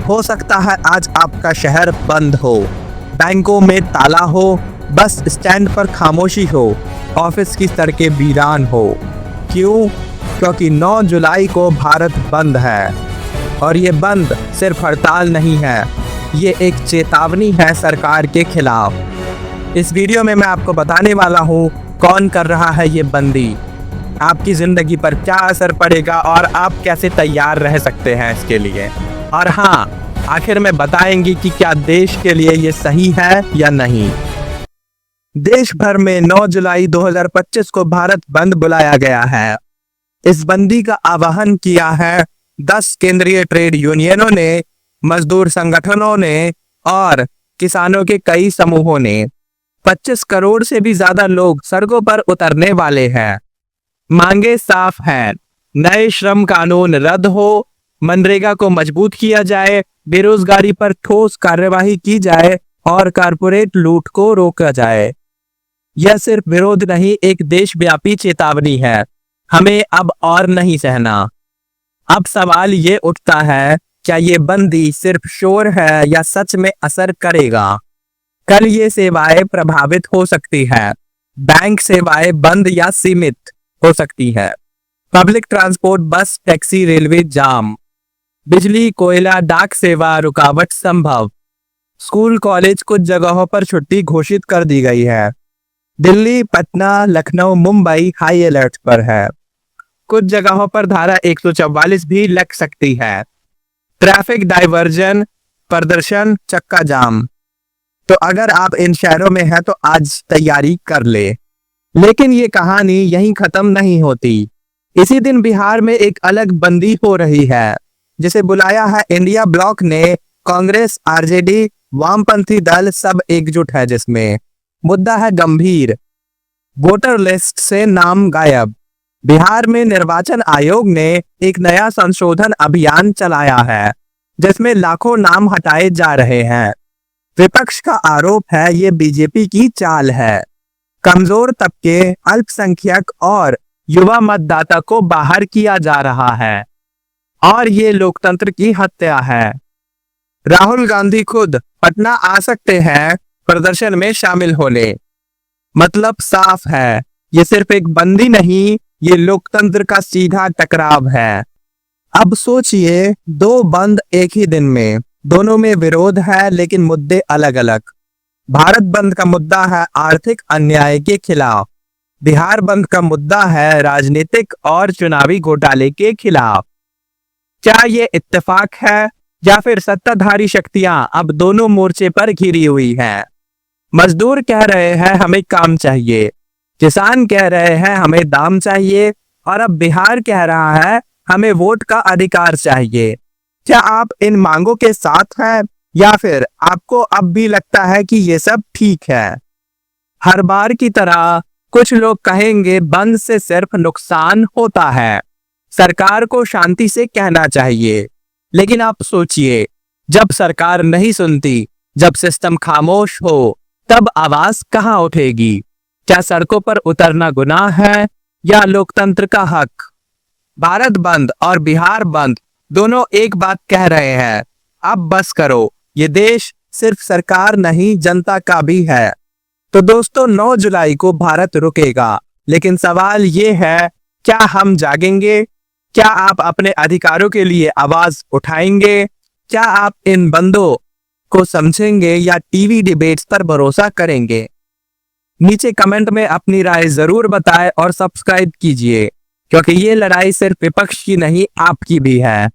हो सकता है आज आपका शहर बंद हो, बैंकों में ताला हो, बस स्टैंड पर खामोशी हो, ऑफिस की सड़कें वीरान हो। क्यों? क्योंकि 9 जुलाई को भारत बंद है। और ये बंद सिर्फ हड़ताल नहीं है, ये एक चेतावनी है सरकार के खिलाफ। इस वीडियो में मैं आपको बताने वाला हूँ कौन कर रहा है ये बंदी, आपकी ज़िंदगी पर क्या असर पड़ेगा और आप कैसे तैयार रह सकते हैं इसके लिए। और हाँ, आखिर में बताएंगे कि क्या देश के लिए ये सही है या नहीं। देश भर में 9 जुलाई 2025 को भारत बंद बुलाया गया है। इस बंदी का आह्वान किया है 10 केंद्रीय ट्रेड यूनियनों ने, मजदूर संगठनों ने और किसानों के कई समूहों ने। 25 करोड़ से भी ज्यादा लोग सड़कों पर उतरने वाले हैं। मांगे साफ हैं, नए श्रम कानून रद्द हो, मनरेगा को मजबूत किया जाए, बेरोजगारी पर ठोस कार्यवाही की जाए और कारपोरेट लूट को रोका जाए। यह सिर्फ विरोध नहीं, एक देशव्यापी चेतावनी है। हमें अब और नहीं सहना। अब सवाल ये उठता है, क्या ये बंदी सिर्फ शोर है या सच में असर करेगा? कल ये सेवाएं प्रभावित हो सकती है, बैंक सेवाएं बंद या सीमित हो सकती है, पब्लिक ट्रांसपोर्ट, बस, टैक्सी, रेलवे जाम, बिजली, कोयला, डाक सेवा रुकावट संभव। स्कूल कॉलेज कुछ जगहों पर छुट्टी घोषित कर दी गई है। दिल्ली, पटना, लखनऊ, मुंबई हाई अलर्ट पर है। कुछ जगहों पर धारा 144 भी लग सकती है। ट्रैफिक डाइवर्जन, प्रदर्शन, चक्का जाम। तो अगर आप इन शहरों में हैं तो आज तैयारी कर ले। लेकिन ये कहानी यहीं खत्म नहीं होती। इसी दिन बिहार में एक अलग बंदी हो रही है, जिसे बुलाया है इंडिया ब्लॉक ने। कांग्रेस, आरजेडी, वामपंथी दल सब एकजुट है, जिसमें मुद्दा है गंभीर, वोटर लिस्ट से नाम गायब। बिहार में निर्वाचन आयोग ने एक नया संशोधन अभियान चलाया है, जिसमें लाखों नाम हटाए जा रहे हैं। विपक्ष का आरोप है ये बीजेपी की चाल है। कमजोर तबके, अल्पसंख्यक और युवा मतदाता को बाहर किया जा रहा है और ये लोकतंत्र की हत्या है। राहुल गांधी खुद पटना आ सकते हैं प्रदर्शन में शामिल होने। मतलब साफ है, ये सिर्फ एक बंदी नहीं, ये लोकतंत्र का सीधा टकराव है। अब सोचिए, 2 बंद एक ही दिन में, दोनों में विरोध है लेकिन मुद्दे अलग अलग। भारत बंद का मुद्दा है आर्थिक अन्याय के खिलाफ, बिहार बंद का मुद्दा है राजनीतिक और चुनावी घोटाले के खिलाफ। क्या ये इत्तेफाक है या फिर सत्ताधारी शक्तियां अब दोनों मोर्चे पर घिरी हुई हैं? मजदूर कह रहे हैं हमें काम चाहिए, किसान कह रहे हैं हमें दाम चाहिए और अब बिहार कह रहा है हमें वोट का अधिकार चाहिए। क्या आप इन मांगों के साथ हैं या फिर आपको अब भी लगता है कि ये सब ठीक है? हर बार की तरह कुछ लोग कहेंगे बंद से सिर्फ नुकसान होता है, सरकार को शांति से कहना चाहिए। लेकिन आप सोचिए, जब सरकार नहीं सुनती, जब सिस्टम खामोश हो, तब आवाज कहां उठेगी? क्या सड़कों पर उतरना गुनाह है या लोकतंत्र का हक? भारत बंद और बिहार बंद दोनों एक बात कह रहे हैं, अब बस करो। ये देश सिर्फ सरकार नहीं, जनता का भी है। तो दोस्तों, 9 जुलाई को भारत रुकेगा, लेकिन सवाल ये है, क्या हम जागेंगे? क्या आप अपने अधिकारों के लिए आवाज उठाएंगे? क्या आप इन बंदों को समझेंगे या टीवी डिबेट्स पर भरोसा करेंगे? नीचे कमेंट में अपनी राय जरूर बताएं और सब्सक्राइब कीजिए, क्योंकि ये लड़ाई सिर्फ विपक्ष की नहीं, आपकी भी है।